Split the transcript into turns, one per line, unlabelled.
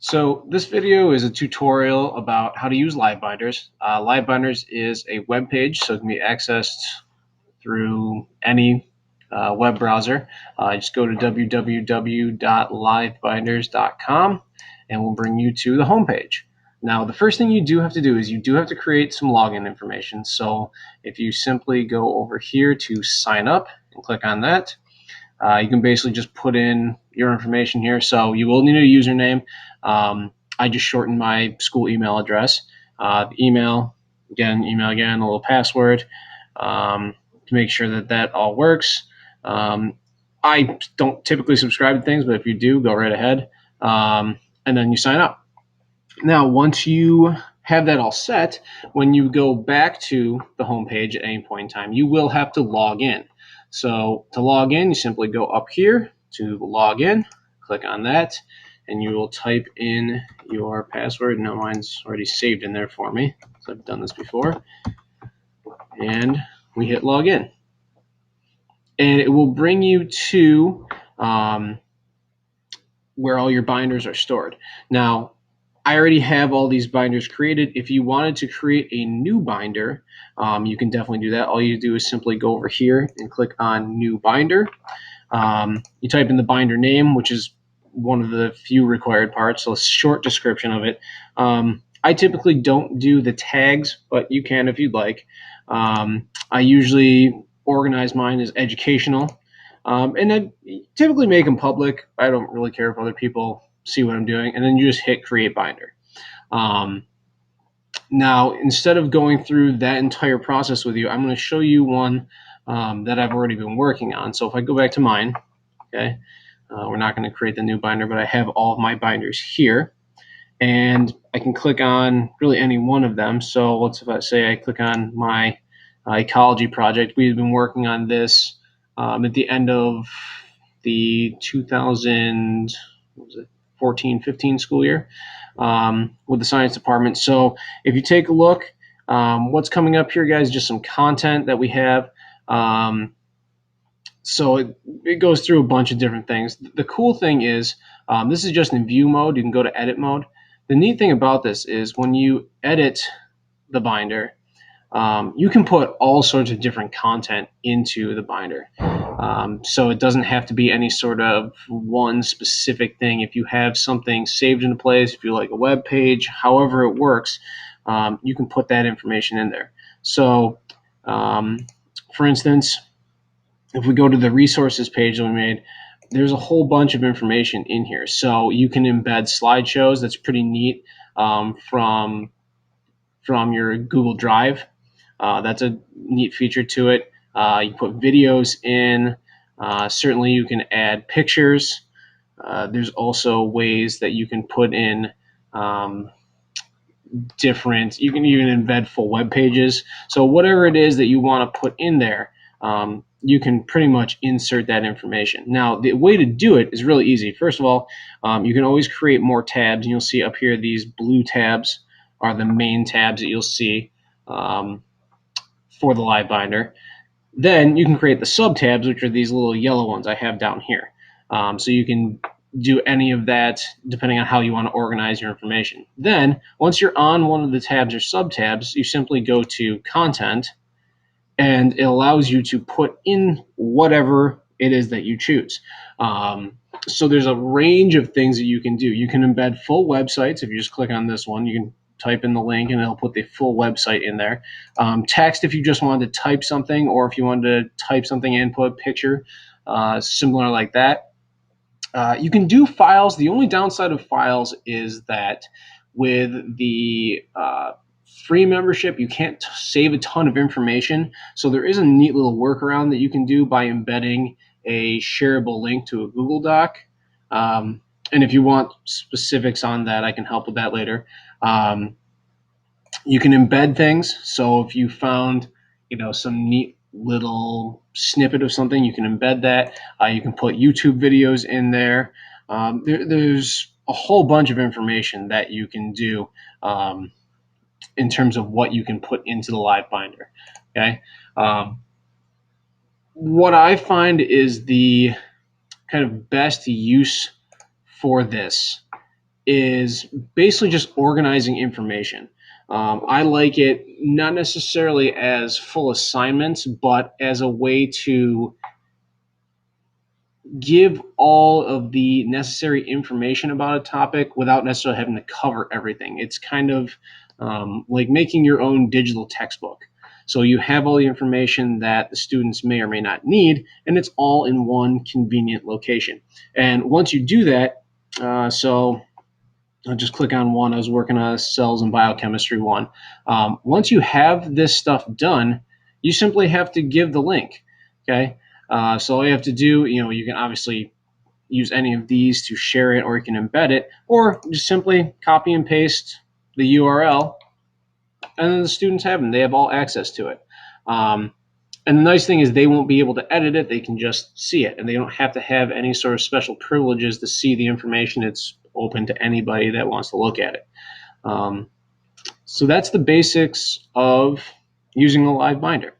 So this video is a tutorial about how to use LiveBinders. LiveBinders is a web page, so it can be accessed through any web browser. Just go to www.livebinders.com and we'll bring you to the home page. Now, the first thing you do have to do is you do have to create some login information. So if you simply go over here to sign up and click on that, you can basically just put in your information here. So you will need a username. I just shortened my school email address. Email again, a little password to make sure that that all works. I don't typically subscribe to things, but if you do, go right ahead. And then you sign up. Now, once you have that all set, when you go back to the home page at any point in time, you will have to log in. So to log in, you simply go up here to log in, click on that, and you will type in your password. Now mine's already saved in there for me, so I've done this before. And we hit log in. And it will bring you to where all your binders are stored. Now, I already have all these binders created. If you wanted to create a new binder, you can definitely do that. All you do is simply go over here and click on New Binder. You type in the binder name, which is one of the few required parts, so a short description of it. I typically don't do the tags, but you can if you'd like. I usually organize mine as educational, and I typically make them public. I don't really care if other people see what I'm doing, and then you just hit create binder. Now, instead of going through that entire process with you, I'm going to show you one that I've already been working on. So if I go back to mine, okay, we're not going to create the new binder, but I have all of my binders here, and I can click on really any one of them. So let's if I say I click on my ecology project. We've been working on this at the end of the 2014-15 school year with the science department. So if you take a look, what's coming up here, guys, just some content that we have. So it goes through a bunch of different things. The cool thing is this is just in view mode. You can go to edit mode. The neat thing about this is when you edit the binder, you can put all sorts of different content into the binder. So it doesn't have to be any sort of one specific thing. If you have something saved in a place, if you like a web page, however it works, you can put that information in there. So for instance, if we go to the resources page that we made, there's a whole bunch of information in here. So you can embed slideshows. That's pretty neat from your Google Drive. That's a neat feature to it. You put videos in. Certainly you can add pictures. There's also ways that you can put in you can even embed full web pages. So whatever it is that you want to put in there, you can pretty much insert that information. Now, the way to do it is really easy. First of all, you can always create more tabs, and you'll see up here these blue tabs are the main tabs that you'll see for the LiveBinder. Then you can create the sub-tabs, which are these little yellow ones I have down here. So you can do any of that depending on how you want to organize your information. Then, once you're on one of the tabs or sub-tabs, you simply go to Content, and it allows you to put in whatever it is that you choose. So there's a range of things that you can do. You can embed full websites. If you just click on this one, you can type in the link and it'll put the full website in there. Text if you just wanted to type something, or if you wanted to type something and put a picture, similar like that. You can do files. The only downside of files is that with the free membership, you can't save a ton of information. So there is a neat little workaround that you can do by embedding a shareable link to a Google Doc. And if you want specifics on that, I can help with that later. You can embed things. So if you found, some neat little snippet of something, you can embed that. You can put YouTube videos in there. There's a whole bunch of information that you can do in terms of what you can put into the LiveBinder. Okay. What I find is the kind of best use for this is basically just organizing information. I like it not necessarily as full assignments, but as a way to give all of the necessary information about a topic without necessarily having to cover everything. It's kind of like making your own digital textbook. So you have all the information that the students may or may not need, and it's all in one convenient location. And once you do that, so I'll just click on one. I was working on a cells and biochemistry one. Once you have this stuff done, you simply have to give the link. Okay. So all you have to do, you can obviously use any of these to share it, or you can embed it, or just simply copy and paste the URL, and then the students have them. They have all access to it. And the nice thing is they won't be able to edit it. They can just see it, and they don't have to have any sort of special privileges to see the information. It's open to anybody that wants to look at it. So that's the basics of using a LiveBinder.